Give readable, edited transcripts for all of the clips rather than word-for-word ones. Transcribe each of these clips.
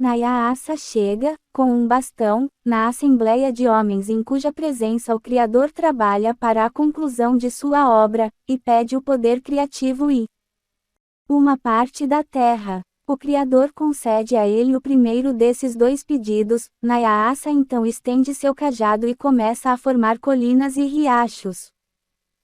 Nyasa chega, com um bastão, na assembleia de homens em cuja presença o Criador trabalha para a conclusão de sua obra, e pede o poder criativo e uma parte da terra. O Criador concede a ele o primeiro desses dois pedidos. Nyasa então estende seu cajado e começa a formar colinas e riachos.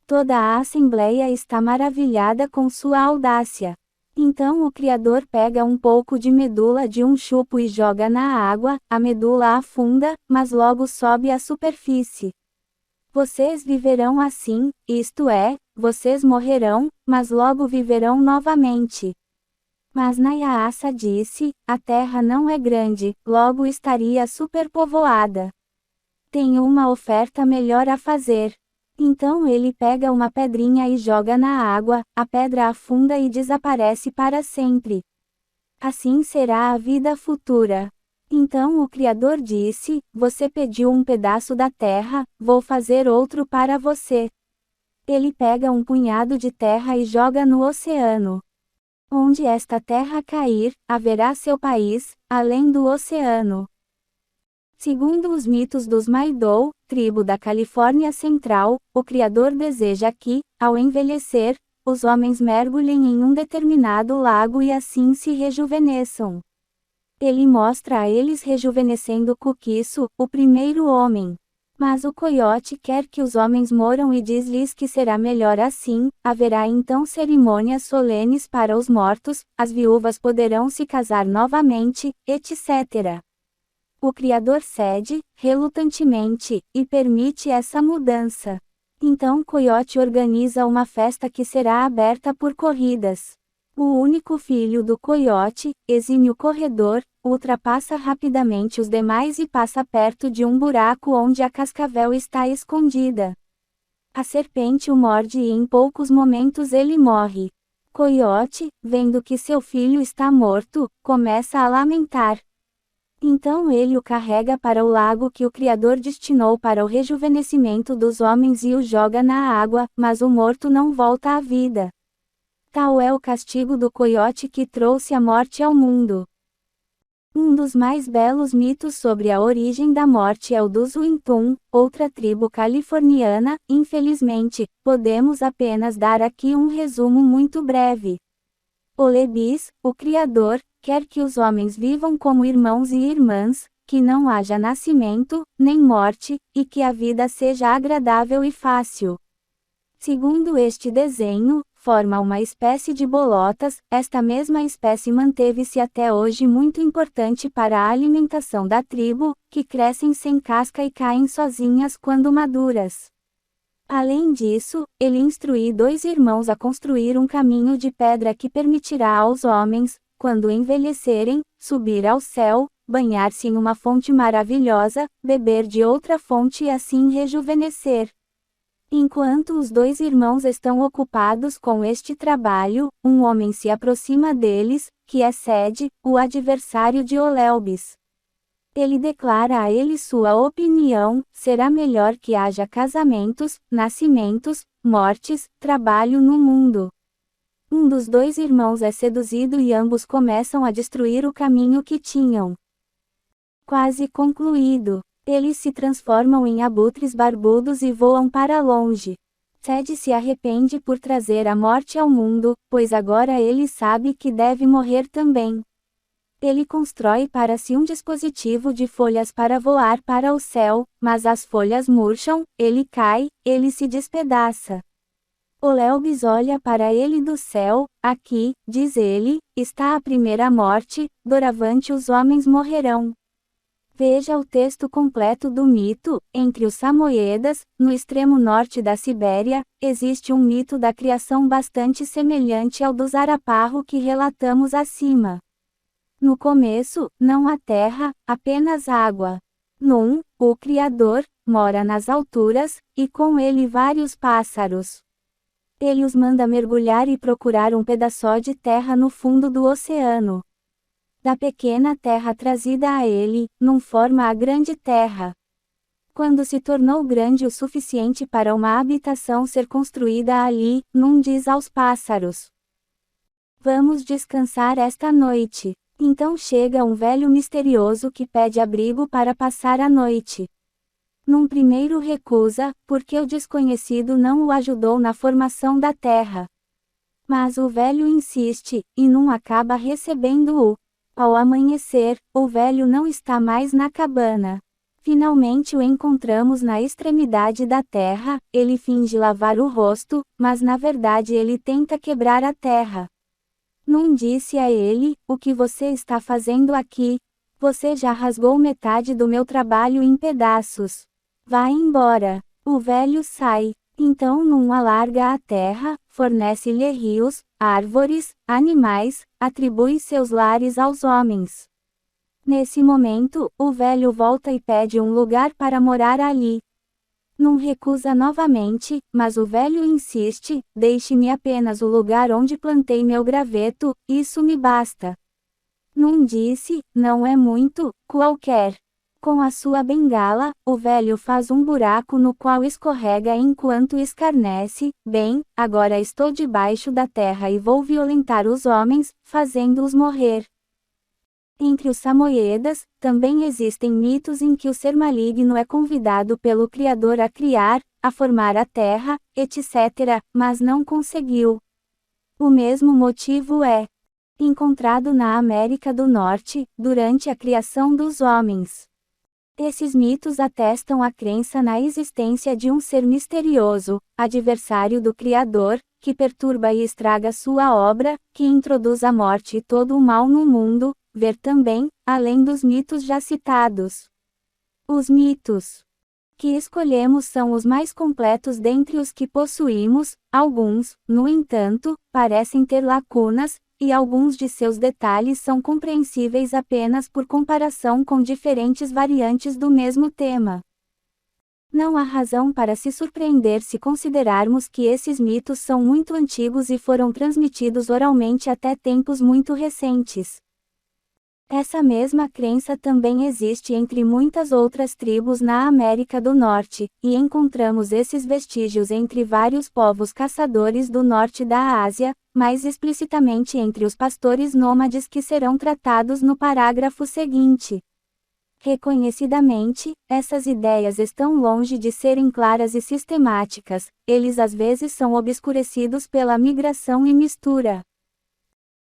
Toda a assembleia está maravilhada com sua audácia. Então o Criador pega um pouco de medula de um chupo e joga na água, a medula afunda, mas logo sobe à superfície. Vocês viverão assim, isto é, vocês morrerão, mas logo viverão novamente. Mas Nyasa disse, a terra não é grande, logo estaria superpovoada. Tenho uma oferta melhor a fazer. Então ele pega uma pedrinha e joga na água, a pedra afunda e desaparece para sempre. Assim será a vida futura. Então o Criador disse, você pediu um pedaço da terra, vou fazer outro para você. Ele pega um punhado de terra e joga no oceano. Onde esta terra cair, haverá seu país, além do oceano. Segundo os mitos dos Maidu, tribo da Califórnia Central, o Criador deseja que, ao envelhecer, os homens mergulhem em um determinado lago e assim se rejuvenesçam. Ele mostra a eles rejuvenescendo Kukisu, o primeiro homem. Mas o coiote quer que os homens moram e diz-lhes que será melhor assim, haverá então cerimônias solenes para os mortos, as viúvas poderão se casar novamente, etc. O Criador cede, relutantemente, e permite essa mudança. Então Coiote organiza uma festa que será aberta por corridas. O único filho do Coiote, exímio corredor, ultrapassa rapidamente os demais e passa perto de um buraco onde a cascavel está escondida. A serpente o morde e em poucos momentos ele morre. Coiote, vendo que seu filho está morto, começa a lamentar. Então ele o carrega para o lago que o Criador destinou para o rejuvenescimento dos homens e o joga na água, mas o morto não volta à vida. Tal é o castigo do coiote que trouxe a morte ao mundo. Um dos mais belos mitos sobre a origem da morte é o dos Uintun, outra tribo californiana. Infelizmente, podemos apenas dar aqui um resumo muito breve. Olebis, o Criador, quer que os homens vivam como irmãos e irmãs, que não haja nascimento, nem morte, e que a vida seja agradável e fácil. Segundo este desenho, forma uma espécie de bolotas. Esta mesma espécie manteve-se até hoje muito importante para a alimentação da tribo, que crescem sem casca e caem sozinhas quando maduras. Além disso, ele instrui dois irmãos a construir um caminho de pedra que permitirá aos homens, quando envelhecerem, subir ao céu, banhar-se em uma fonte maravilhosa, beber de outra fonte e assim rejuvenescer. Enquanto os dois irmãos estão ocupados com este trabalho, um homem se aproxima deles, que é Sede, o adversário de Olelbis. Ele declara a ele sua opinião: será melhor que haja casamentos, nascimentos, mortes, trabalho no mundo. Um dos dois irmãos é seduzido e ambos começam a destruir o caminho que tinham quase concluído. Eles se transformam em abutres barbudos e voam para longe. Sede se arrepende por trazer a morte ao mundo, pois agora ele sabe que deve morrer também. Ele constrói para si um dispositivo de folhas para voar para o céu, mas as folhas murcham, ele cai, ele se despedaça. Olelbis olha para ele do céu: aqui, diz ele, está a primeira morte, doravante os homens morrerão. Veja o texto completo do mito. Entre os Samoiedas, no extremo norte da Sibéria, existe um mito da criação bastante semelhante ao dos Araparro que relatamos acima. No começo, não há terra, apenas água. O Criador, mora nas alturas, e com ele vários pássaros. Ele os manda mergulhar e procurar um pedaço de terra no fundo do oceano. Da pequena terra trazida a ele, forma a grande terra. Quando se tornou grande o suficiente para uma habitação ser construída ali, diz aos pássaros: vamos descansar esta noite. Então chega um velho misterioso que pede abrigo para passar a noite. Num primeiro recusa, porque o desconhecido não o ajudou na formação da terra. Mas o velho insiste, e num acaba recebendo-o. Ao amanhecer, o velho não está mais na cabana. Finalmente o encontramos na extremidade da terra, ele finge lavar o rosto, mas na verdade ele tenta quebrar a terra. Num disse a ele: o que você está fazendo aqui? Você já rasgou metade do meu trabalho em pedaços. Vá embora. O velho sai. Então Num alarga a terra, fornece-lhe rios, árvores, animais, atribui seus lares aos homens. Nesse momento, o velho volta e pede um lugar para morar ali. Num recusa novamente, mas o velho insiste: deixe-me apenas o lugar onde plantei meu graveto, isso me basta. Num disse: não é muito, qualquer. Com a sua bengala, o velho faz um buraco no qual escorrega enquanto escarnece: bem, agora estou debaixo da terra e vou violentar os homens, fazendo-os morrer. Entre os Samoyedas, também existem mitos em que o ser maligno é convidado pelo Criador a criar, a formar a terra, etc., mas não conseguiu. O mesmo motivo é encontrado na América do Norte, durante a criação dos homens. Esses mitos atestam a crença na existência de um ser misterioso, adversário do Criador, que perturba e estraga sua obra, que introduz a morte e todo o mal no mundo. Ver também, além dos mitos já citados. Os mitos que escolhemos são os mais completos dentre os que possuímos, alguns, no entanto, parecem ter lacunas, e alguns de seus detalhes são compreensíveis apenas por comparação com diferentes variantes do mesmo tema. Não há razão para se surpreender se considerarmos que esses mitos são muito antigos e foram transmitidos oralmente até tempos muito recentes. Essa mesma crença também existe entre muitas outras tribos na América do Norte, e encontramos esses vestígios entre vários povos caçadores do norte da Ásia, mais explicitamente entre os pastores nômades que serão tratados no parágrafo seguinte. Reconhecidamente, essas ideias estão longe de serem claras e sistemáticas, eles às vezes são obscurecidos pela migração e mistura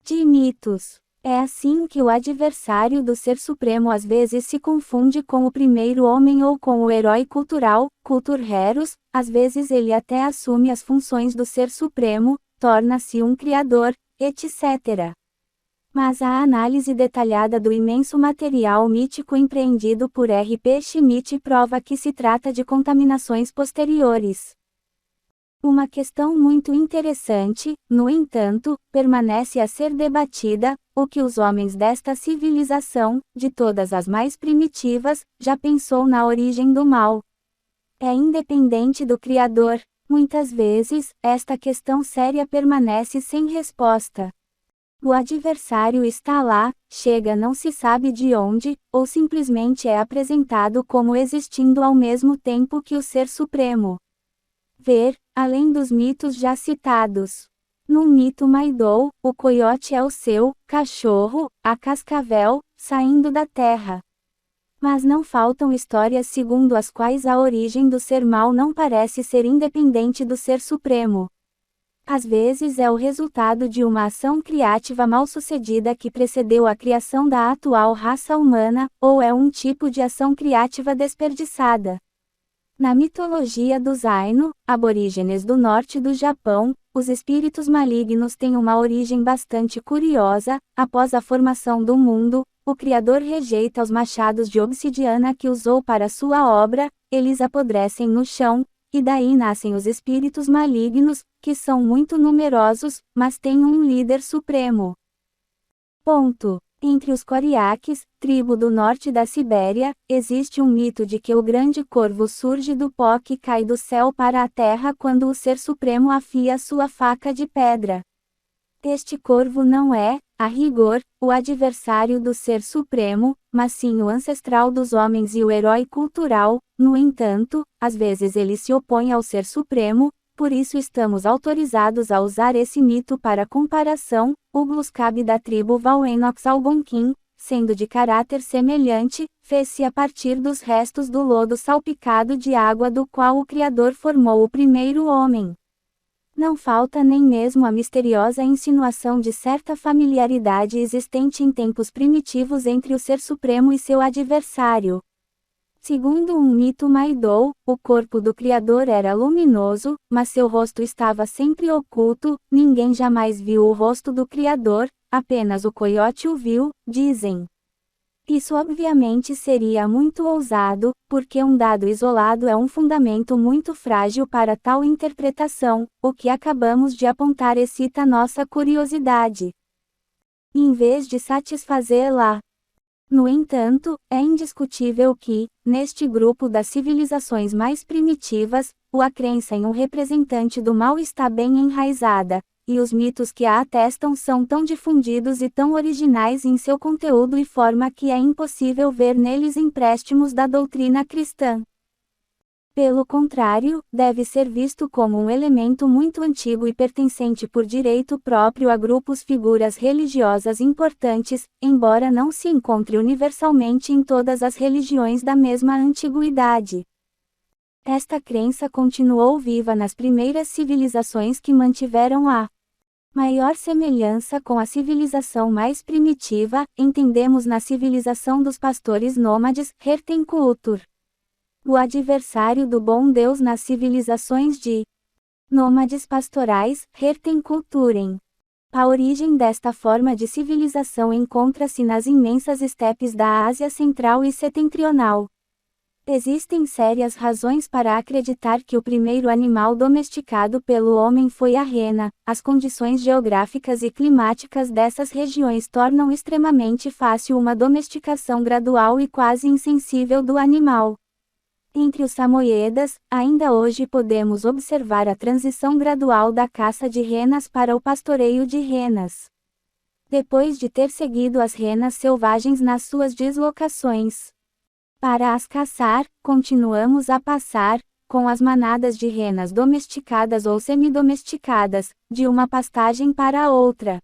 de mitos. É assim que o adversário do Ser Supremo às vezes se confunde com o primeiro homem ou com o herói cultural, cultur heros, às vezes ele até assume as funções do Ser Supremo, torna-se um criador, etc. Mas a análise detalhada do imenso material mítico empreendido por R. P. Schmidt prova que se trata de contaminações posteriores. Uma questão muito interessante, no entanto, permanece a ser debatida: o que os homens desta civilização, de todas as mais primitivas, já pensou na origem do mal? É independente do Criador. Muitas vezes, esta questão séria permanece sem resposta. O adversário está lá, chega não se sabe de onde, ou simplesmente é apresentado como existindo ao mesmo tempo que o Ser Supremo. Ver, além dos mitos já citados. No mito Maidou, o coiote é o seu cachorro, a cascavel, saindo da terra. Mas não faltam histórias segundo as quais a origem do ser mal não parece ser independente do Ser Supremo. Às vezes é o resultado de uma ação criativa mal-sucedida que precedeu a criação da atual raça humana, ou é um tipo de ação criativa desperdiçada. Na mitologia dos Ainu, aborígenes do norte do Japão, os espíritos malignos têm uma origem bastante curiosa. Após a formação do mundo, o Criador rejeita os machados de obsidiana que usou para sua obra, eles apodrecem no chão, e daí nascem os espíritos malignos, que são muito numerosos, mas têm um líder supremo. Ponto. Entre os Coriaques, tribo do norte da Sibéria, existe um mito de que o grande corvo surge do pó que cai do céu para a terra quando o Ser Supremo afia sua faca de pedra. Este corvo não é, a rigor, o adversário do Ser Supremo, mas sim o ancestral dos homens e o herói cultural. No entanto, às vezes ele se opõe ao Ser Supremo, Por isso estamos autorizados a usar esse mito para comparação. O Gluskab da tribo Valenox Algonquin, sendo de caráter semelhante, fez-se a partir dos restos do lodo salpicado de água do qual o Criador formou o primeiro homem. Não falta nem mesmo a misteriosa insinuação de certa familiaridade existente em tempos primitivos entre o Ser Supremo e seu adversário. Segundo um mito Maidou, o corpo do Criador era luminoso, mas seu rosto estava sempre oculto, ninguém jamais viu o rosto do Criador, apenas o coiote o viu, dizem. Isso obviamente seria muito ousado, porque um dado isolado é um fundamento muito frágil para tal interpretação. O que acabamos de apontar excita nossa curiosidade, em vez de satisfazê-la. No entanto, é indiscutível que, neste grupo das civilizações mais primitivas, a crença em um representante do mal está bem enraizada, e os mitos que a atestam são tão difundidos e tão originais em seu conteúdo e forma que é impossível ver neles empréstimos da doutrina cristã. Pelo contrário, deve ser visto como um elemento muito antigo e pertencente por direito próprio a grupos figuras religiosas importantes, embora não se encontre universalmente em todas as religiões da mesma antiguidade. Esta crença continuou viva nas primeiras civilizações que mantiveram a maior semelhança com a civilização mais primitiva, entendemos na civilização dos pastores nômades, Hertenkultur. O adversário do bom Deus nas civilizações de nômades pastorais, Hertenkulturen. A origem desta forma de civilização encontra-se nas imensas estepes da Ásia Central e Setentrional. Existem sérias razões para acreditar que o primeiro animal domesticado pelo homem foi a rena. As condições geográficas e climáticas dessas regiões tornam extremamente fácil uma domesticação gradual e quase insensível do animal. Entre os samoiedas, ainda hoje podemos observar a transição gradual da caça de renas para o pastoreio de renas. Depois de ter seguido as renas selvagens nas suas deslocações para as caçar, continuamos a passar, com as manadas de renas domesticadas ou semidomesticadas, de uma pastagem para outra.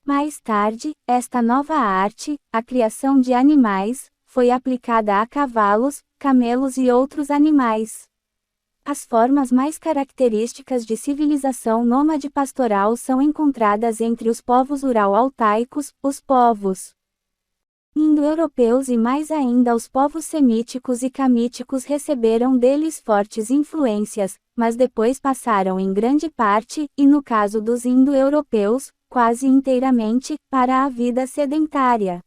Mais tarde, esta nova arte, a criação de animais, foi aplicada a cavalos, camelos e outros animais. As formas mais características de civilização nômade pastoral são encontradas entre os povos ural-altaicos, os povos indo-europeus e mais ainda os povos semíticos e camíticos receberam deles fortes influências, mas depois passaram em grande parte, e no caso dos indo-europeus, quase inteiramente, para a vida sedentária.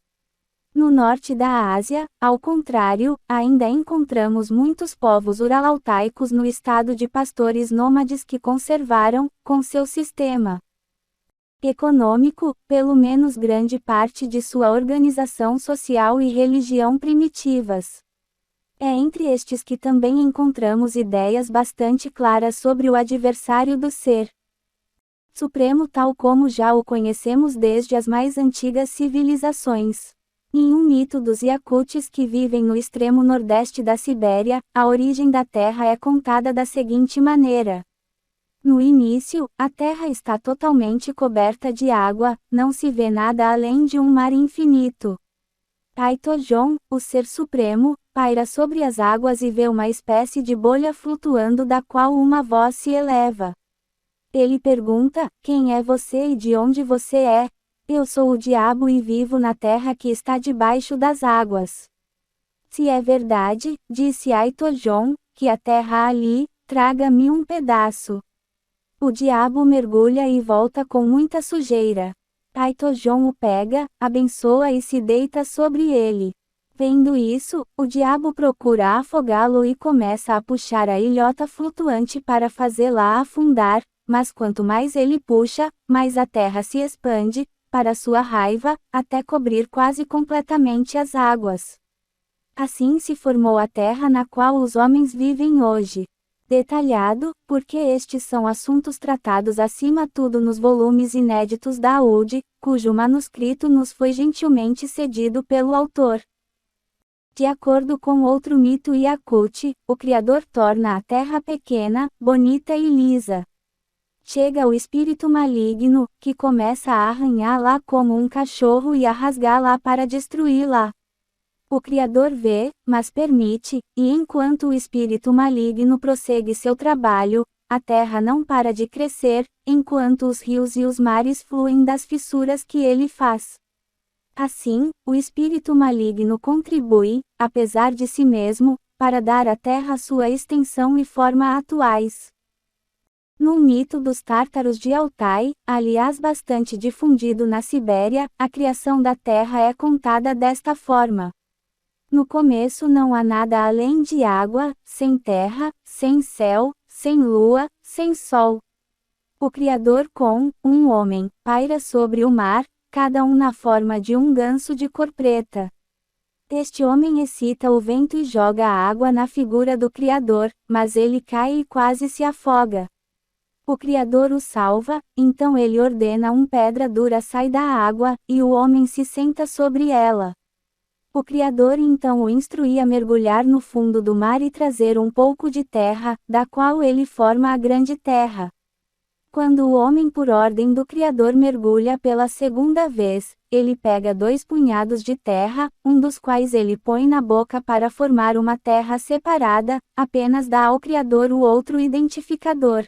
No norte da Ásia, ao contrário, ainda encontramos muitos povos ural-altaicos no estado de pastores nômades que conservaram, com seu sistema econômico, pelo menos grande parte de sua organização social e religião primitivas. É entre estes que também encontramos ideias bastante claras sobre o adversário do Ser Supremo tal como já o conhecemos desde as mais antigas civilizações. Em um mito dos Yakutis que vivem no extremo nordeste da Sibéria, a origem da Terra é contada da seguinte maneira. No início, a Terra está totalmente coberta de água, não se vê nada além de um mar infinito. Aitojon, o Ser Supremo, paira sobre as águas e vê uma espécie de bolha flutuando da qual uma voz se eleva. Ele pergunta, quem é você e de onde você é? Eu sou o diabo e vivo na terra que está debaixo das águas. Se é verdade, disse Aitojon, que a terra há ali, traga-me um pedaço. O diabo mergulha e volta com muita sujeira. Aitojon o pega, abençoa e se deita sobre ele. Vendo isso, o diabo procura afogá-lo e começa a puxar a ilhota flutuante para fazê-la afundar, mas quanto mais ele puxa, mais a terra se expande, para sua raiva, até cobrir quase completamente as águas. Assim se formou a terra na qual os homens vivem hoje. Detalhado, porque estes são assuntos tratados acima tudo nos volumes inéditos da UD, cujo manuscrito nos foi gentilmente cedido pelo autor. De acordo com outro mito Yakut, o Criador torna a terra pequena, bonita e lisa. Chega o espírito maligno, que começa a arranhá-la como um cachorro e a rasgá-la para destruí-la. O Criador vê, mas permite, e enquanto o espírito maligno prossegue seu trabalho, a terra não para de crescer, enquanto os rios e os mares fluem das fissuras que ele faz. Assim, o espírito maligno contribui, apesar de si mesmo, para dar à terra sua extensão e forma atuais. No mito dos tártaros de Altai, aliás bastante difundido na Sibéria, a criação da terra é contada desta forma. No começo não há nada além de água, sem terra, sem céu, sem lua, sem sol. O Criador com um homem paira sobre o mar, cada um na forma de um ganso de cor preta. Este homem excita o vento e joga a água na figura do Criador, mas ele cai e quase se afoga. O Criador o salva, então ele ordena pedra dura sai da água, e o homem se senta sobre ela. O Criador então o instrui a mergulhar no fundo do mar e trazer um pouco de terra, da qual ele forma a grande terra. Quando o homem por ordem do Criador mergulha pela segunda vez, ele pega 2 punhados de terra, um dos quais ele põe na boca para formar uma terra separada, apenas dá ao Criador o outro identificador.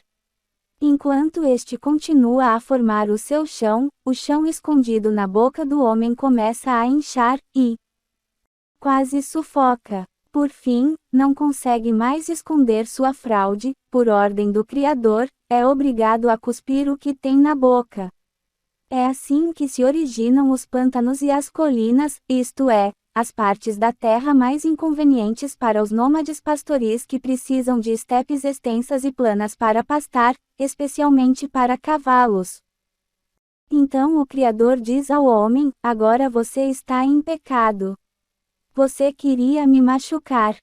Enquanto este continua a formar o chão escondido na boca do homem começa a inchar, e quase sufoca. Por fim, não consegue mais esconder sua fraude, por ordem do Criador, é obrigado a cuspir o que tem na boca. É assim que se originam os pântanos e as colinas, isto é, as partes da terra mais inconvenientes para os nômades pastoris que precisam de estepes extensas e planas para pastar, especialmente para cavalos. Então o Criador diz ao homem: agora você está em pecado. Você queria me machucar.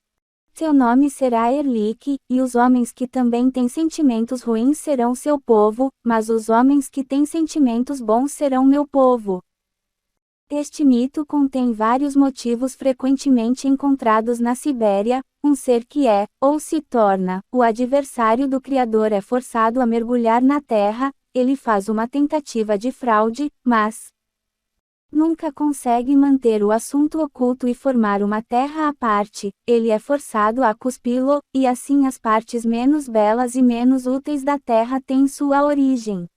Seu nome será Erlik, e os homens que também têm sentimentos ruins serão seu povo, mas os homens que têm sentimentos bons serão meu povo. Este mito contém vários motivos frequentemente encontrados na Sibéria. Um ser que é, ou se torna, o adversário do Criador é forçado a mergulhar na terra, ele faz uma tentativa de fraude, mas nunca consegue manter o assunto oculto e formar uma terra à parte, ele é forçado a cuspi-lo, e assim as partes menos belas e menos úteis da terra têm sua origem.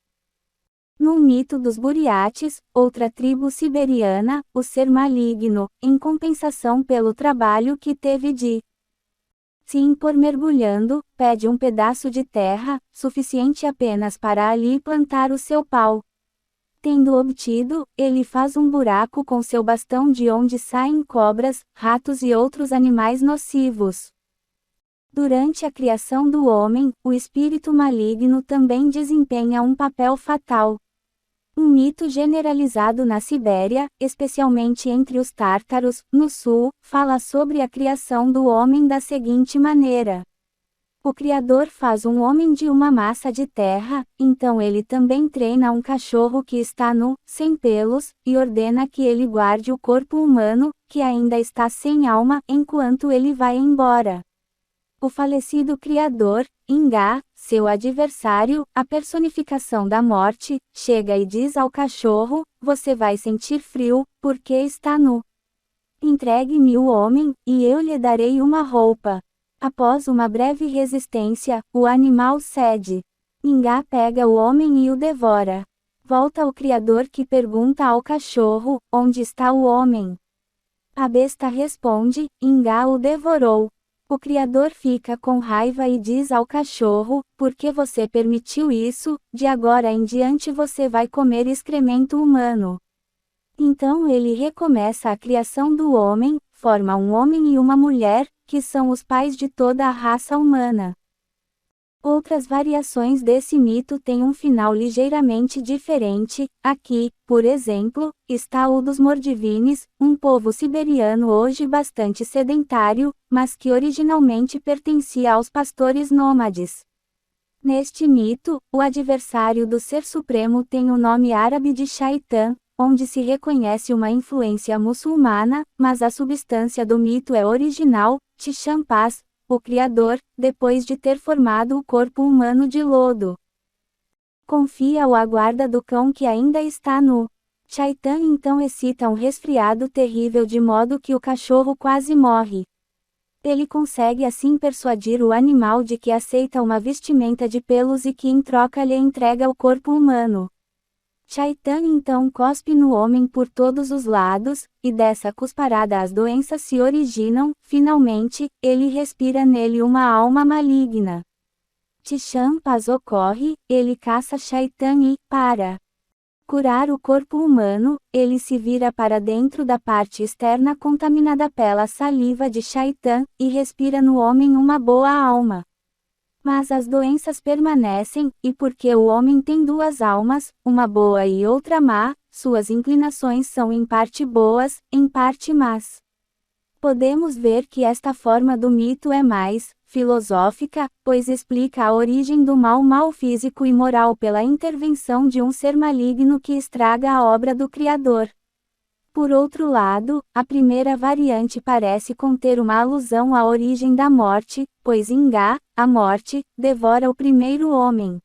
No mito dos Buriates, outra tribo siberiana, o ser maligno, em compensação pelo trabalho que teve de se impor mergulhando, pede um pedaço de terra, suficiente apenas para ali plantar o seu pau. Tendo obtido, ele faz um buraco com seu bastão de onde saem cobras, ratos e outros animais nocivos. Durante a criação do homem, o espírito maligno também desempenha um papel fatal. Um mito generalizado na Sibéria, especialmente entre os tártaros, no sul, fala sobre a criação do homem da seguinte maneira. O Criador faz um homem de uma massa de terra, então ele também treina um cachorro que está nu, sem pelos, e ordena que ele guarde o corpo humano, que ainda está sem alma, enquanto ele vai embora. O falecido Criador, Ingá, seu adversário, a personificação da morte, chega e diz ao cachorro: você vai sentir frio, porque está nu. Entregue-me o homem, e eu lhe darei uma roupa. Após uma breve resistência, o animal cede. Ingá pega o homem e o devora. Volta ao Criador que pergunta ao cachorro: onde está o homem? A besta responde: Ingá o devorou. O Criador fica com raiva e diz ao cachorro: por que você permitiu isso? De agora em diante você vai comer excremento humano. Então ele recomeça a criação do homem, forma um homem e uma mulher, que são os pais de toda a raça humana. Outras variações desse mito têm um final ligeiramente diferente. Aqui, por exemplo, está o dos Mordvines, um povo siberiano hoje bastante sedentário, mas que originalmente pertencia aos pastores nômades. Neste mito, o adversário do Ser Supremo tem o nome árabe de Shaitan, onde se reconhece uma influência muçulmana, mas a substância do mito é original. Tishampas, o Criador, depois de ter formado o corpo humano de lodo, confia ou aguarda do cão que ainda está nu. Shaitan então excita um resfriado terrível de modo que o cachorro quase morre. Ele consegue assim persuadir o animal de que aceita uma vestimenta de pelos e que em troca lhe entrega o corpo humano. Shaitan então cospe no homem por todos os lados, e dessa cusparada as doenças se originam. Finalmente, ele respira nele uma alma maligna. Tisham-Pas ocorre, ele caça Shaitan e, para curar o corpo humano, ele se vira para dentro da parte externa contaminada pela saliva de Shaitan, e respira no homem uma boa alma. Mas as doenças permanecem, e porque o homem tem duas almas, uma boa e outra má, suas inclinações são em parte boas, em parte más. Podemos ver que esta forma do mito é mais filosófica, pois explica a origem do mal físico e moral pela intervenção de um ser maligno que estraga a obra do Criador. Por outro lado, a primeira variante parece conter uma alusão à origem da morte, pois Ingá, a morte, devora o primeiro homem.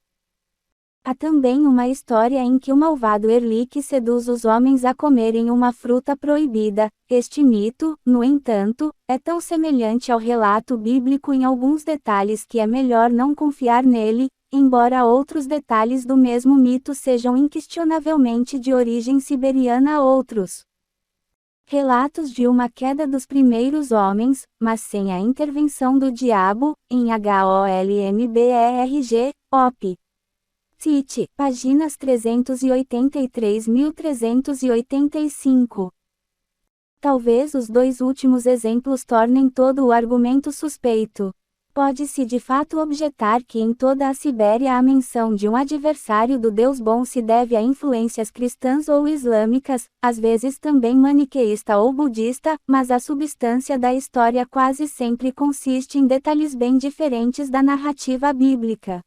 Há também uma história em que o malvado Erlik seduz os homens a comerem uma fruta proibida. Este mito, no entanto, é tão semelhante ao relato bíblico em alguns detalhes que é melhor não confiar nele, embora outros detalhes do mesmo mito sejam inquestionavelmente de origem siberiana. Outros relatos de uma queda dos primeiros homens, mas sem a intervenção do diabo, em Holmberg, op. Cite, páginas 383.385. Talvez os dois últimos exemplos tornem todo o argumento suspeito. Pode-se de fato objetar que em toda a Sibéria a menção de um adversário do Deus bom se deve a influências cristãs ou islâmicas, às vezes também maniqueísta ou budista, mas a substância da história quase sempre consiste em detalhes bem diferentes da narrativa bíblica.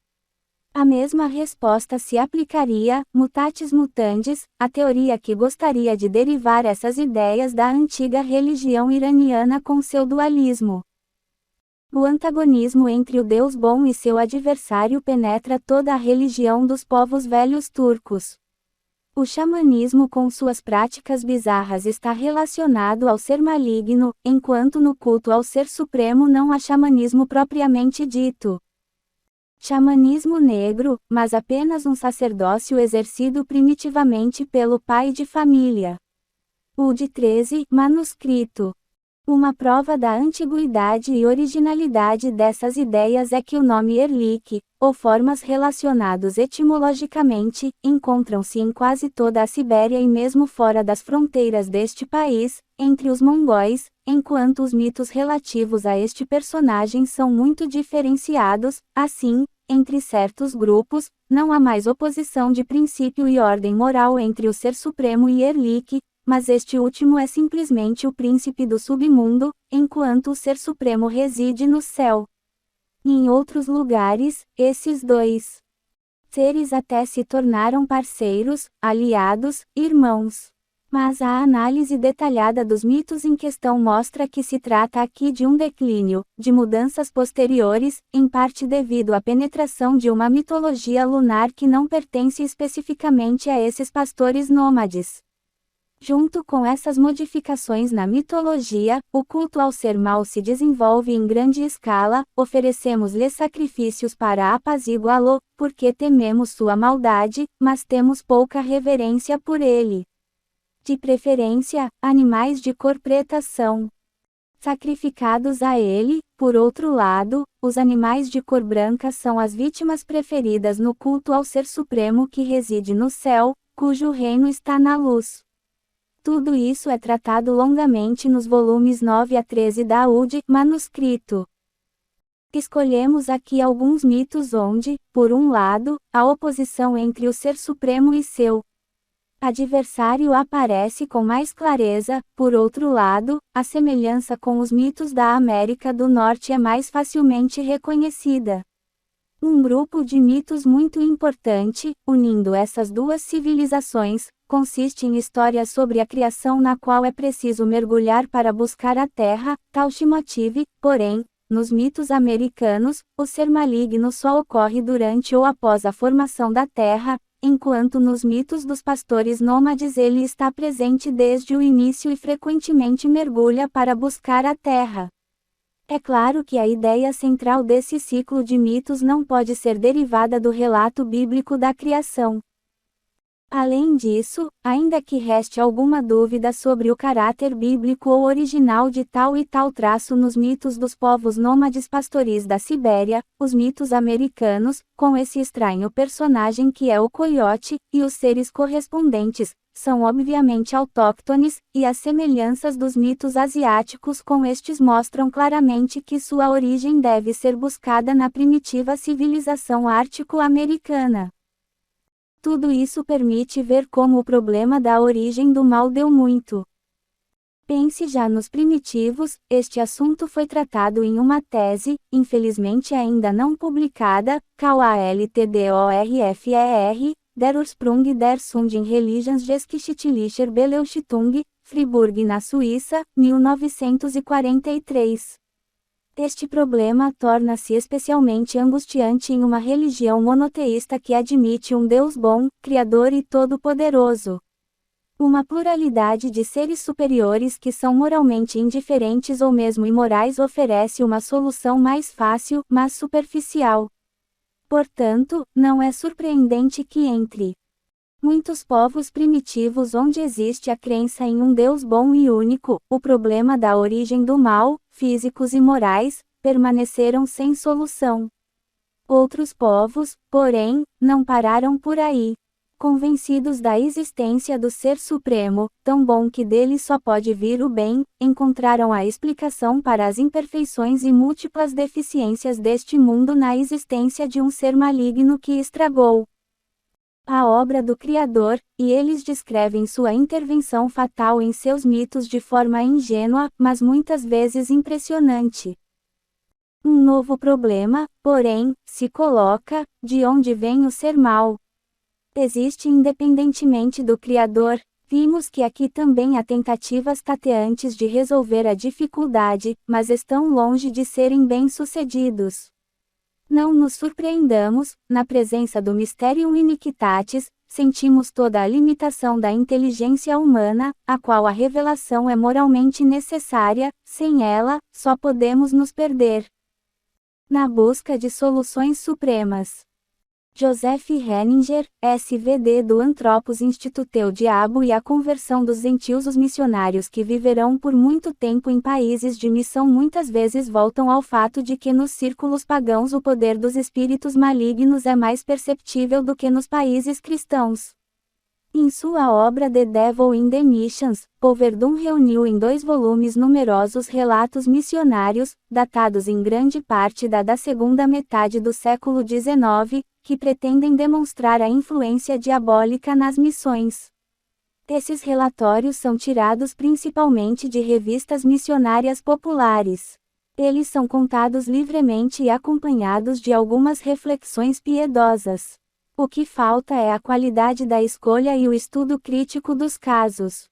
A mesma resposta se aplicaria, mutatis mutandis, à teoria que gostaria de derivar essas ideias da antiga religião iraniana com seu dualismo. O antagonismo entre o Deus bom e seu adversário penetra toda a religião dos povos velhos turcos. O xamanismo com suas práticas bizarras está relacionado ao ser maligno, enquanto no culto ao ser supremo não há xamanismo propriamente dito. Xamanismo negro, mas apenas um sacerdócio exercido primitivamente pelo pai de família. UD 13, manuscrito. Uma prova da antiguidade e originalidade dessas ideias é que o nome Erlik, ou formas relacionados etimologicamente, encontram-se em quase toda a Sibéria e mesmo fora das fronteiras deste país, entre os mongóis, enquanto os mitos relativos a este personagem são muito diferenciados. Assim, entre certos grupos, não há mais oposição de princípio e ordem moral entre o Ser Supremo e Erlik, mas este último é simplesmente o príncipe do submundo, enquanto o Ser Supremo reside no céu. Em outros lugares, esses dois seres até se tornaram parceiros, aliados, irmãos. Mas a análise detalhada dos mitos em questão mostra que se trata aqui de um declínio, de mudanças posteriores, em parte devido à penetração de uma mitologia lunar que não pertence especificamente a esses pastores nômades. Junto com essas modificações na mitologia, o culto ao ser mau se desenvolve em grande escala. Oferecemos-lhe sacrifícios para apaziguá-lo, porque tememos sua maldade, mas temos pouca reverência por ele. De preferência, animais de cor preta são sacrificados a ele. Por outro lado, os animais de cor branca são as vítimas preferidas no culto ao Ser Supremo que reside no céu, cujo reino está na luz. Tudo isso é tratado longamente nos volumes 9 a 13 da UD, manuscrito. Escolhemos aqui alguns mitos onde, por um lado, a oposição entre o Ser Supremo e seu adversário aparece com mais clareza. Por outro lado, a semelhança com os mitos da América do Norte é mais facilmente reconhecida. Um grupo de mitos muito importante, unindo essas duas civilizações, consiste em histórias sobre a criação na qual é preciso mergulhar para buscar a terra, tal motive, porém, nos mitos americanos, o ser maligno só ocorre durante ou após a formação da terra, enquanto nos mitos dos pastores nômades ele está presente desde o início e frequentemente mergulha para buscar a terra. É claro que a ideia central desse ciclo de mitos não pode ser derivada do relato bíblico da criação. Além disso, ainda que reste alguma dúvida sobre o caráter bíblico ou original de tal e tal traço nos mitos dos povos nômades pastoris da Sibéria, os mitos americanos, com esse estranho personagem que é o coiote, e os seres correspondentes, são obviamente autóctones, e as semelhanças dos mitos asiáticos com estes mostram claramente que sua origem deve ser buscada na primitiva civilização ártico-americana. Tudo isso permite ver como o problema da origem do mal deu muito. Pense já nos primitivos, este assunto foi tratado em uma tese, infelizmente ainda não publicada, KALTDORFER, Der Ursprung der Sündigen Religionsgeschichtlicher Beleuchtung, Friburg na Suíça, 1943. Este problema torna-se especialmente angustiante em uma religião monoteísta que admite um Deus bom, Criador e Todo-Poderoso. Uma pluralidade de seres superiores que são moralmente indiferentes ou mesmo imorais oferece uma solução mais fácil, mas superficial. Portanto, não é surpreendente que entre muitos povos primitivos onde existe a crença em um Deus bom e único, o problema da origem do mal, físicos e morais, permaneceram sem solução. Outros povos, porém, não pararam por aí. Convencidos da existência do Ser Supremo, tão bom que dele só pode vir o bem, encontraram a explicação para as imperfeições e múltiplas deficiências deste mundo na existência de um ser maligno que estragou a obra do Criador, e eles descrevem sua intervenção fatal em seus mitos de forma ingênua, mas muitas vezes impressionante. Um novo problema, porém, se coloca: de onde vem o ser mal? Existe independentemente do Criador. Vimos que aqui também há tentativas tateantes de resolver a dificuldade, mas estão longe de serem bem-sucedidos. Não nos surpreendamos, na presença do Mysterium Iniquitatis, sentimos toda a limitação da inteligência humana, a qual a revelação é moralmente necessária, sem ela, só podemos nos perder na busca de soluções supremas. Joseph Henninger, SVD do Anthropos Institute o Diabo e a Conversão dos Gentios. Os missionários que viverão por muito tempo em países de missão muitas vezes voltam ao fato de que nos círculos pagãos o poder dos espíritos malignos é mais perceptível do que nos países cristãos. Em sua obra The Devil in the Missions, Paul Verdun reuniu em 2 volumes numerosos relatos missionários, datados em grande parte da segunda metade do século XIX, que pretendem demonstrar a influência diabólica nas missões. Esses relatórios são tirados principalmente de revistas missionárias populares. Eles são contados livremente e acompanhados de algumas reflexões piedosas. O que falta é a qualidade da escolha e o estudo crítico dos casos.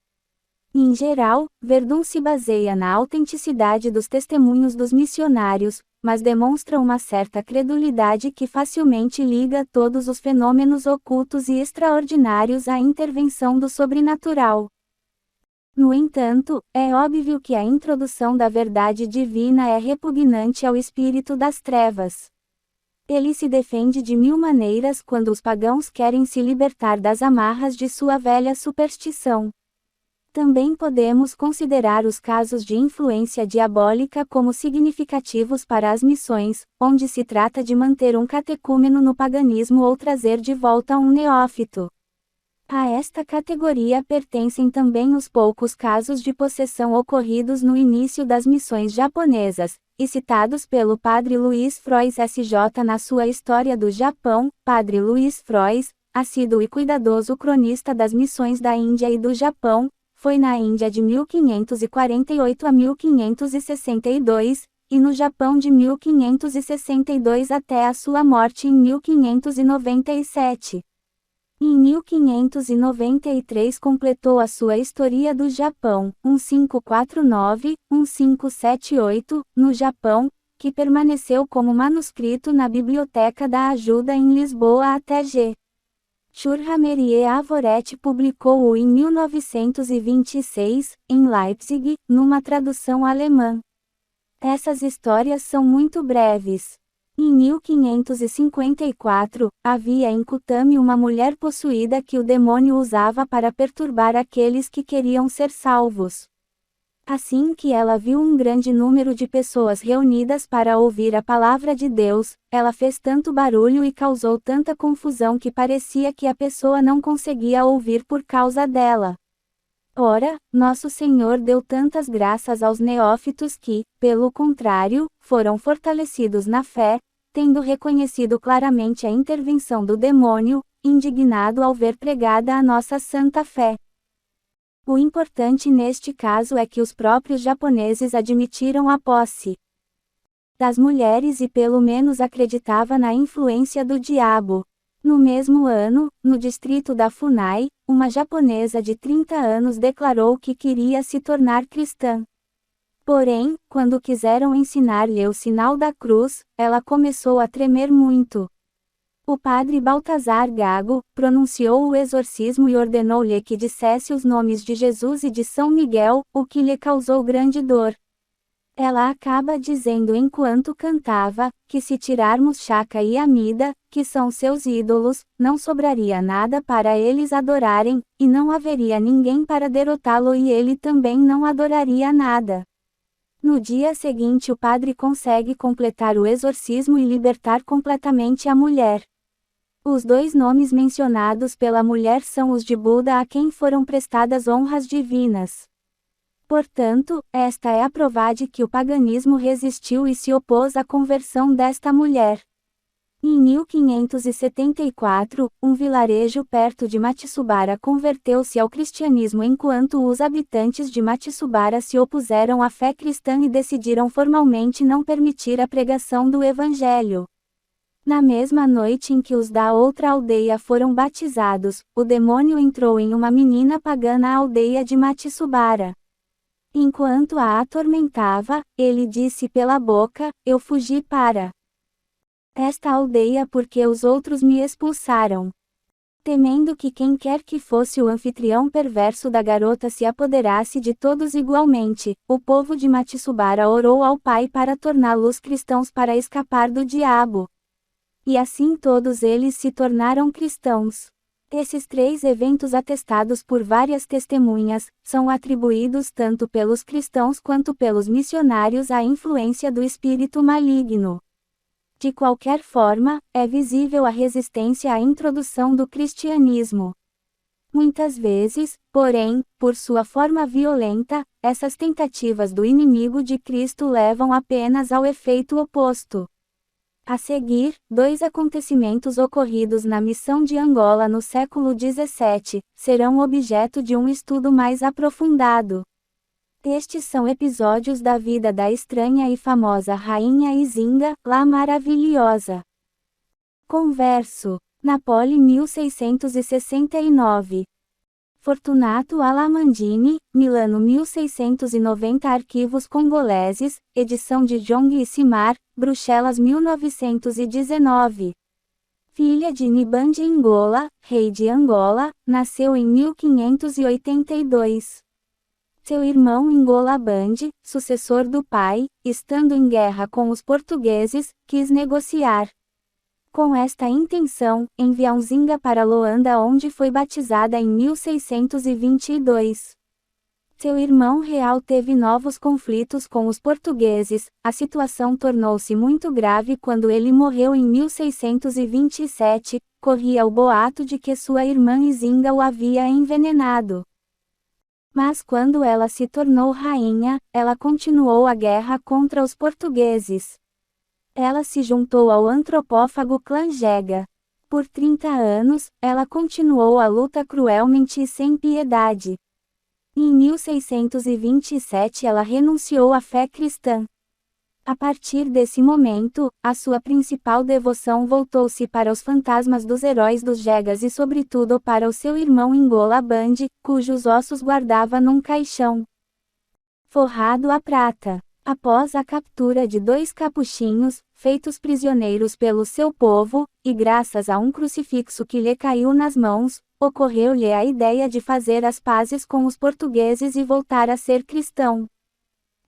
Em geral, Verdun se baseia na autenticidade dos testemunhos dos missionários, mas demonstra uma certa credulidade que facilmente liga todos os fenômenos ocultos e extraordinários à intervenção do sobrenatural. No entanto, é óbvio que a introdução da verdade divina é repugnante ao espírito das trevas. Ele se defende de 1000 maneiras quando os pagãos querem se libertar das amarras de sua velha superstição. Também podemos considerar os casos de influência diabólica como significativos para as missões, onde se trata de manter um catecúmeno no paganismo ou trazer de volta um neófito. A esta categoria pertencem também os poucos casos de possessão ocorridos no início das missões japonesas, e citados pelo Padre Luiz Frois SJ na sua História do Japão. Padre Luiz Frois, assíduo e cuidadoso cronista das missões da Índia e do Japão, foi na Índia de 1548 a 1562, e no Japão de 1562 até a sua morte em 1597. Em 1593 completou a sua História do Japão, 1549-1578, no Japão, que permaneceu como manuscrito na Biblioteca da Ajuda em Lisboa até G. Schurhammer Avoret publicou-o em 1926, em Leipzig, numa tradução alemã. Essas histórias são muito breves. Em 1554, havia em Kutami uma mulher possuída que o demônio usava para perturbar aqueles que queriam ser salvos. Assim que ela viu um grande número de pessoas reunidas para ouvir a palavra de Deus, ela fez tanto barulho e causou tanta confusão que parecia que a pessoa não conseguia ouvir por causa dela. Ora, Nosso Senhor deu tantas graças aos neófitos que, pelo contrário, foram fortalecidos na fé, tendo reconhecido claramente a intervenção do demônio, indignado ao ver pregada a nossa santa fé. O importante neste caso é que os próprios japoneses admitiram a posse das mulheres e pelo menos acreditava na influência do diabo. No mesmo ano, no distrito da Funai, uma japonesa de 30 anos declarou que queria se tornar cristã. Porém, quando quiseram ensinar-lhe o sinal da cruz, ela começou a tremer muito. O padre Baltazar Gago pronunciou o exorcismo e ordenou-lhe que dissesse os nomes de Jesus e de São Miguel, o que lhe causou grande dor. Ela acaba dizendo enquanto cantava, que se tirarmos Shaka e Amida, que são seus ídolos, não sobraria nada para eles adorarem, e não haveria ninguém para derrotá-lo e ele também não adoraria nada. No dia seguinte o padre consegue completar o exorcismo e libertar completamente a mulher. Os dois nomes mencionados pela mulher são os de Buda a quem foram prestadas honras divinas. Portanto, esta é a prova de que o paganismo resistiu e se opôs à conversão desta mulher. Em 1574, um vilarejo perto de Matsubara converteu-se ao cristianismo enquanto os habitantes de Matsubara se opuseram à fé cristã e decidiram formalmente não permitir a pregação do evangelho. Na mesma noite em que os da outra aldeia foram batizados, o demônio entrou em uma menina pagã na aldeia de Matsubara. Enquanto a atormentava, ele disse pela boca: "Eu fugi para esta aldeia porque os outros me expulsaram." Temendo que quem quer que fosse o anfitrião perverso da garota se apoderasse de todos igualmente, o povo de Matsubara orou ao Pai para torná-los cristãos para escapar do diabo. E assim todos eles se tornaram cristãos. Esses três eventos atestados por várias testemunhas, são atribuídos tanto pelos cristãos quanto pelos missionários à influência do espírito maligno. De qualquer forma, é visível a resistência à introdução do cristianismo. Muitas vezes, porém, por sua forma violenta, essas tentativas do inimigo de Cristo levam apenas ao efeito oposto. A seguir, dois acontecimentos ocorridos na missão de Angola no século XVII, serão objeto de um estudo mais aprofundado. Estes são episódios da vida da estranha e famosa Rainha Izinga, La Maravilhosa. Converso. Napoli 1669. Fortunato Alamandini, Milano 1690. Arquivos congoleses, edição de Jong e Simar, Bruxelas 1919. Filha de Nibande Ngola, rei de Angola, nasceu em 1582. Seu irmão Ngola Bande, sucessor do pai, estando em guerra com os portugueses, quis negociar. Com esta intenção, enviou Zinga para Luanda onde foi batizada em 1622. Seu irmão real teve novos conflitos com os portugueses, a situação tornou-se muito grave quando ele morreu em 1627, corria o boato de que sua irmã Izinga o havia envenenado. Mas quando ela se tornou rainha, ela continuou a guerra contra os portugueses. Ela se juntou ao antropófago clã Jega. Por 30 anos, ela continuou a luta cruelmente e sem piedade. Em 1627 ela renunciou à fé cristã. A partir desse momento, a sua principal devoção voltou-se para os fantasmas dos heróis dos Jegas e sobretudo para o seu irmão Ingola Band, cujos ossos guardava num caixão forrado a prata. Após a captura de 2 capuchinhos, feitos prisioneiros pelo seu povo, e graças a um crucifixo que lhe caiu nas mãos, ocorreu-lhe a ideia de fazer as pazes com os portugueses e voltar a ser cristão.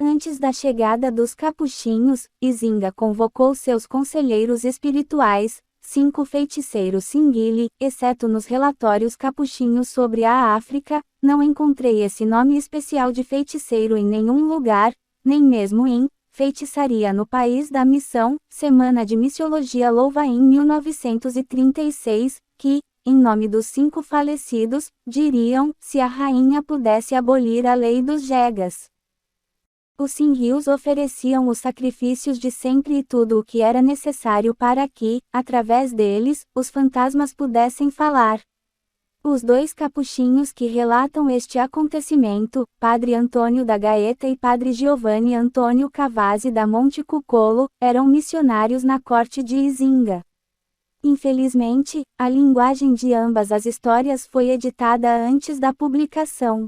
Antes da chegada dos capuchinhos, Izinga convocou seus conselheiros espirituais, 5 feiticeiros Singili, exceto nos relatórios capuchinhos sobre a África, não encontrei esse nome especial de feiticeiro em nenhum lugar, nem mesmo em Feitiçaria no País da Missão, Semana de Missiologia Louva em 1936, que, em nome dos 5 falecidos, diriam, se a rainha pudesse abolir a lei dos Jegas. Os Sinrios ofereciam os sacrifícios de sempre e tudo o que era necessário para que, através deles, os fantasmas pudessem falar. Os 2 capuchinhos que relatam este acontecimento, Padre Antônio da Gaeta e Padre Giovanni Antônio Cavazzi da Monte Cucolo, eram missionários na corte de Izinga. Infelizmente, a linguagem de ambas as histórias foi editada antes da publicação.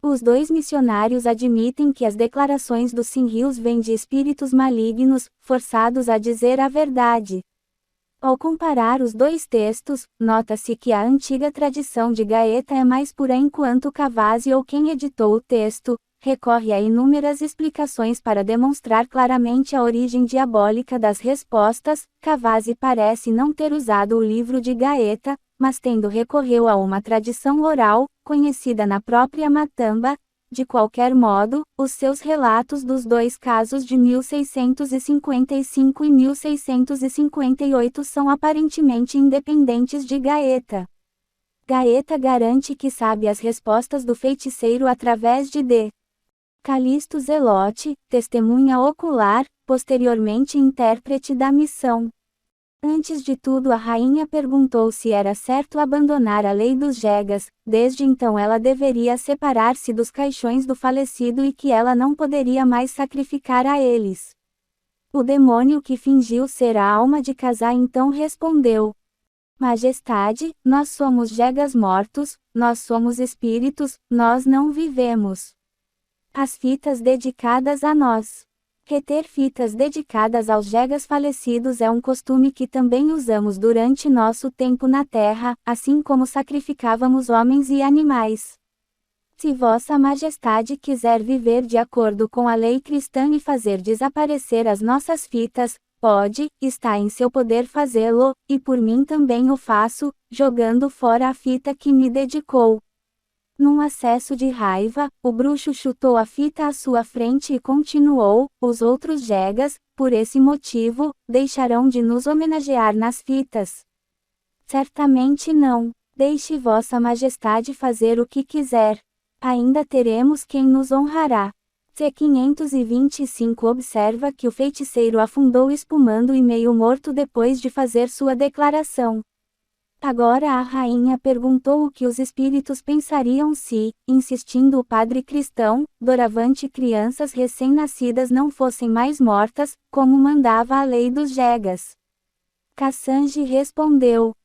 Os 2 missionários admitem que as declarações dos Sinrios vêm de espíritos malignos, forçados a dizer a verdade. Ao comparar os 2 textos, nota-se que a antiga tradição de Gaeta é mais pura enquanto Cavazzi ou quem editou o texto, recorre a inúmeras explicações para demonstrar claramente a origem diabólica das respostas. Cavazzi parece não ter usado o livro de Gaeta, mas tendo recorreu a uma tradição oral, conhecida na própria Matamba. De qualquer modo, os seus relatos dos 2 casos de 1655 e 1658 são aparentemente independentes de Gaeta. Gaeta garante que sabe as respostas do feiticeiro através de D. Calixto Zelote, testemunha ocular, posteriormente intérprete da missão. Antes de tudo a rainha perguntou se era certo abandonar a lei dos Jegas, desde então ela deveria separar-se dos caixões do falecido e que ela não poderia mais sacrificar a eles. O demônio que fingiu ser a alma de Casá então respondeu: Majestade, nós somos Jegas mortos, nós somos espíritos, nós não vivemos. As fitas dedicadas a nós. Reter fitas dedicadas aos Jegas falecidos é um costume que também usamos durante nosso tempo na Terra, assim como sacrificávamos homens e animais. Se Vossa Majestade quiser viver de acordo com a lei cristã e fazer desaparecer as nossas fitas, pode, está em seu poder fazê-lo, e por mim também o faço, jogando fora a fita que me dedicou. Num acesso de raiva, o bruxo chutou a fita à sua frente e continuou: os outros Jegas, por esse motivo, deixarão de nos homenagear nas fitas. Certamente não. Deixe Vossa Majestade fazer o que quiser. Ainda teremos quem nos honrará. C525 observa que o feiticeiro afundou espumando e meio morto depois de fazer sua declaração. Agora a rainha perguntou o que os espíritos pensariam se, insistindo o padre cristão, doravante crianças recém-nascidas não fossem mais mortas, como mandava a lei dos Jegas. Cassange respondeu: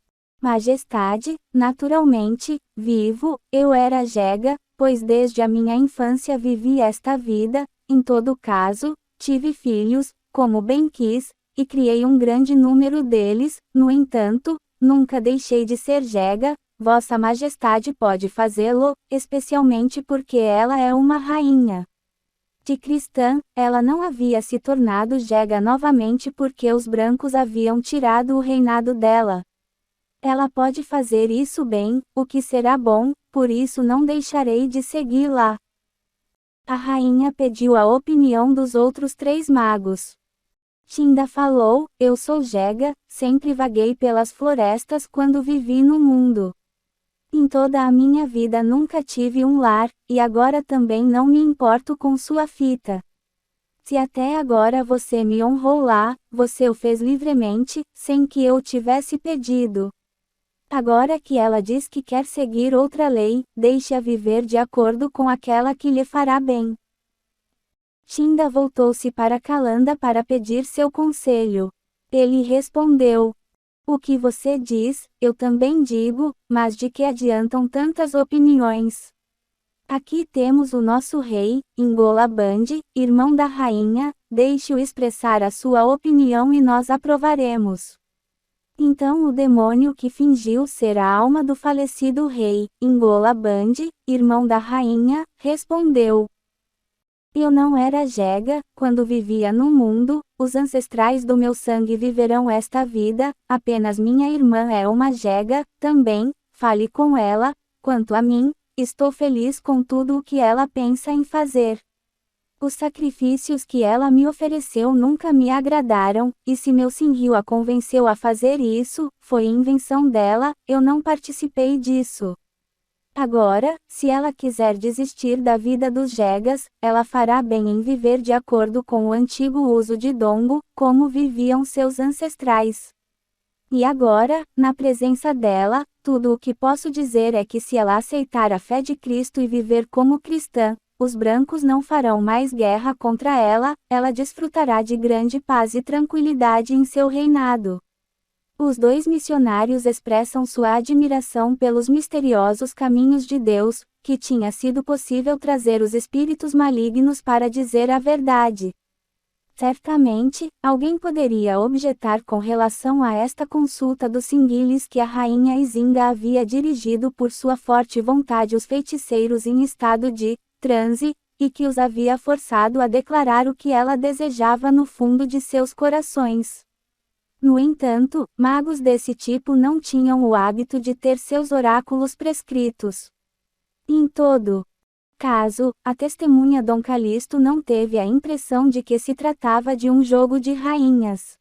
Majestade, naturalmente, vivo, eu era Jega, pois desde a minha infância vivi esta vida, em todo caso, tive filhos, como bem quis, e criei um grande número deles, no entanto, nunca deixei de ser Jega. Vossa Majestade pode fazê-lo, especialmente porque ela é uma rainha. De cristã, ela não havia se tornado Jega novamente porque os brancos haviam tirado o reinado dela. Ela pode fazer isso bem, o que será bom, por isso não deixarei de segui-la. A rainha pediu a opinião dos outros 3 magos. Tinda falou: eu sou Jega, sempre vaguei pelas florestas quando vivi no mundo. Em toda a minha vida nunca tive um lar, e agora também não me importo com sua fita. Se até agora você me honrou lá, você o fez livremente, sem que eu tivesse pedido. Agora que ela diz que quer seguir outra lei, deixe-a viver de acordo com aquela que lhe fará bem. Tinda voltou-se para Calanda para pedir seu conselho. Ele respondeu: o que você diz, eu também digo, mas de que adiantam tantas opiniões? Aqui temos o nosso rei, Ingolaband, irmão da rainha, deixe-o expressar a sua opinião e nós aprovaremos. Então o demônio que fingiu ser a alma do falecido rei, Ingolaband, irmão da rainha, respondeu: eu não era Jega, quando vivia no mundo, os ancestrais do meu sangue viverão esta vida, apenas minha irmã é uma Jega, também, fale com ela, quanto a mim, estou feliz com tudo o que ela pensa em fazer. Os sacrifícios que ela me ofereceu nunca me agradaram, e se meu senhor a convenceu a fazer isso, foi invenção dela, eu não participei disso. Agora, se ela quiser desistir da vida dos Jegas, ela fará bem em viver de acordo com o antigo uso de Dongo, como viviam seus ancestrais. E agora, na presença dela, tudo o que posso dizer é que se ela aceitar a fé de Cristo e viver como cristã, os brancos não farão mais guerra contra ela, ela desfrutará de grande paz e tranquilidade em seu reinado. Os dois missionários expressam sua admiração pelos misteriosos caminhos de Deus, que tinha sido possível trazer os espíritos malignos para dizer a verdade. Certamente, alguém poderia objetar com relação a esta consulta dos Singuilis que a rainha Izinga havia dirigido por sua forte vontade os feiticeiros em estado de transe, e que os havia forçado a declarar o que ela desejava no fundo de seus corações. No entanto, magos desse tipo não tinham o hábito de ter seus oráculos prescritos. Em todo caso, a testemunha Dom Calixto não teve a impressão de que se tratava de um jogo de rainhas.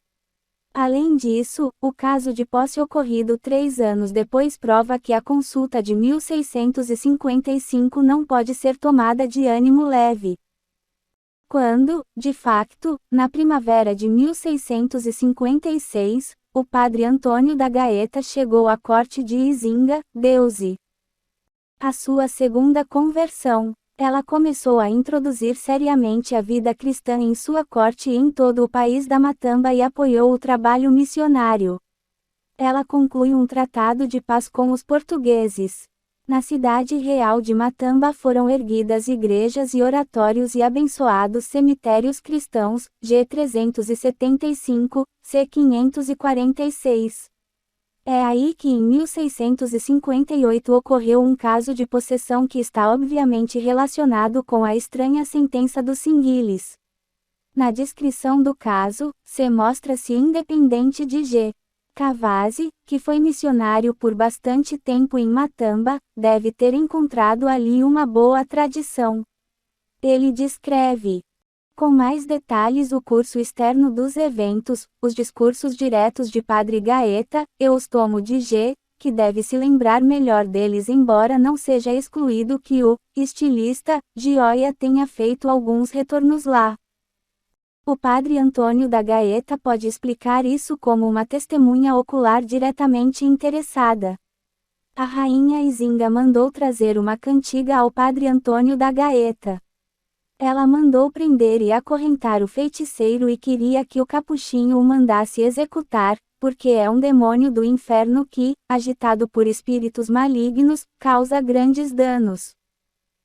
Além disso, o caso de posse ocorrido 3 anos depois prova que a consulta de 1655 não pode ser tomada de ânimo leve. Quando, de facto, na primavera de 1656, o padre Antônio da Gaeta chegou à corte de Izinga, deu-se a sua segunda conversão. Ela começou a introduzir seriamente a vida cristã em sua corte e em todo o país da Matamba e apoiou o trabalho missionário. Ela conclui um tratado de paz com os portugueses. Na cidade real de Matamba foram erguidas igrejas e oratórios e abençoados cemitérios cristãos, G 375, C 546. É aí que em 1658 ocorreu um caso de possessão que está obviamente relacionado com a estranha sentença dos Singuilis. Na descrição do caso, C mostra-se independente de G. Cavazzi, que foi missionário por bastante tempo em Matamba, deve ter encontrado ali uma boa tradição. Ele descreve com mais detalhes o curso externo dos eventos, os discursos diretos de Padre Gaeta, eu os tomo de G, que deve se lembrar melhor deles embora não seja excluído que o estilista Gioia tenha feito alguns retornos lá. O padre Antônio da Gaeta pode explicar isso como uma testemunha ocular diretamente interessada. A rainha Izinga mandou trazer uma cantiga ao padre Antônio da Gaeta. Ela mandou prender e acorrentar o feiticeiro e queria que o capuchinho o mandasse executar, porque é um demônio do inferno que, agitado por espíritos malignos, causa grandes danos.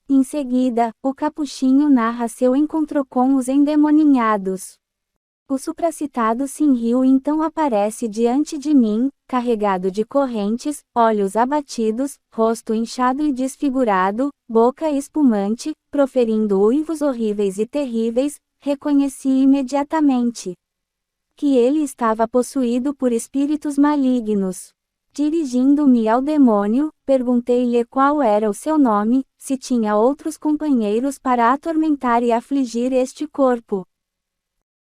Em seguida, o capuchinho narra seu encontro com os endemoninhados. O supracitado Sinriu então aparece diante de mim, carregado de correntes, olhos abatidos, rosto inchado e desfigurado, boca espumante, proferindo uivos horríveis e terríveis, reconheci imediatamente que ele estava possuído por espíritos malignos. Dirigindo-me ao demônio, perguntei-lhe qual era o seu nome, se tinha outros companheiros para atormentar e afligir este corpo.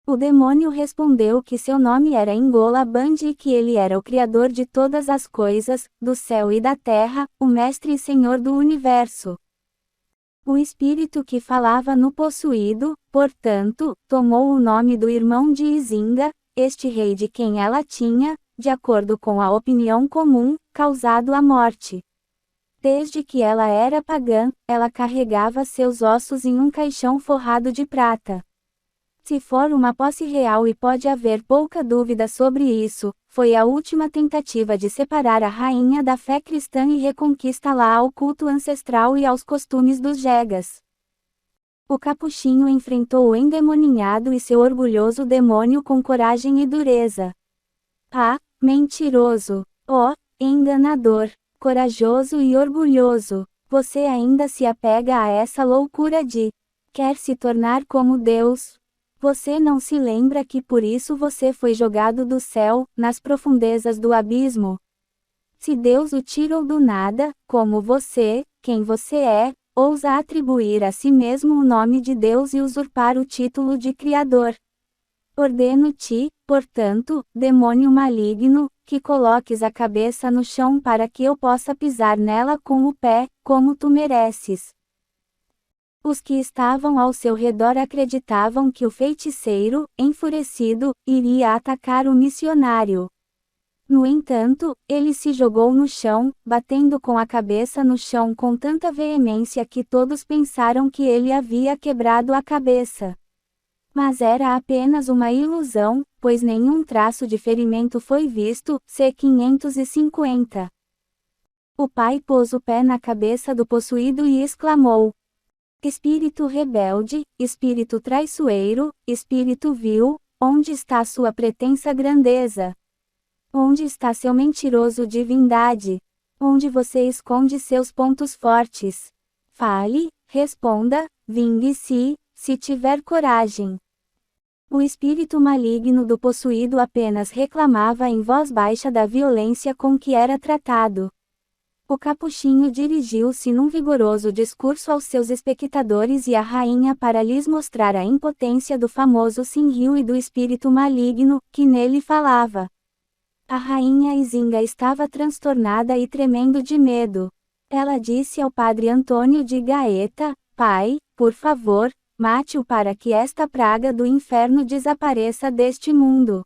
O demônio respondeu que seu nome era Ingolaband e que ele era o Criador de todas as coisas, do céu e da terra, o Mestre e Senhor do Universo. O espírito que falava no possuído, portanto, tomou o nome do irmão de Izinga, este rei de quem ela tinha, de acordo com a opinião comum, causado a morte. Desde que ela era pagã, ela carregava seus ossos em um caixão forrado de prata. Se for uma posse real, e pode haver pouca dúvida sobre isso, foi a última tentativa de separar a rainha da fé cristã e reconquistá-la ao culto ancestral e aos costumes dos jegas. O capuchinho enfrentou o endemoninhado e seu orgulhoso demônio com coragem e dureza. Ah, mentiroso! Oh, enganador! Corajoso e orgulhoso! Você ainda se apega a essa loucura de quer se tornar como Deus? Você não se lembra que por isso você foi jogado do céu, nas profundezas do abismo? Se Deus o tirou do nada, como você, quem você é, ousa atribuir a si mesmo o nome de Deus e usurpar o título de Criador. Ordeno-te, portanto, demônio maligno, que coloques a cabeça no chão para que eu possa pisar nela com o pé, como tu mereces. Os que estavam ao seu redor acreditavam que o feiticeiro, enfurecido, iria atacar o missionário. No entanto, ele se jogou no chão, batendo com a cabeça no chão com tanta veemência que todos pensaram que ele havia quebrado a cabeça. Mas era apenas uma ilusão, pois nenhum traço de ferimento foi visto. C. 550. O pai pôs o pé na cabeça do possuído e exclamou: Espírito rebelde, espírito traiçoeiro, espírito vil, onde está sua pretensa grandeza? Onde está seu mentiroso divindade? Onde você esconde seus pontos fortes? Fale, responda, vingue-se, se tiver coragem. O espírito maligno do possuído apenas reclamava em voz baixa da violência com que era tratado. O capuchinho dirigiu-se num vigoroso discurso aos seus espectadores e à rainha para lhes mostrar a impotência do famoso Sinryu e do espírito maligno, que nele falava. A rainha Izinga estava transtornada e tremendo de medo. Ela disse ao padre Antônio de Gaeta: Pai, por favor, mate-o para que esta praga do inferno desapareça deste mundo.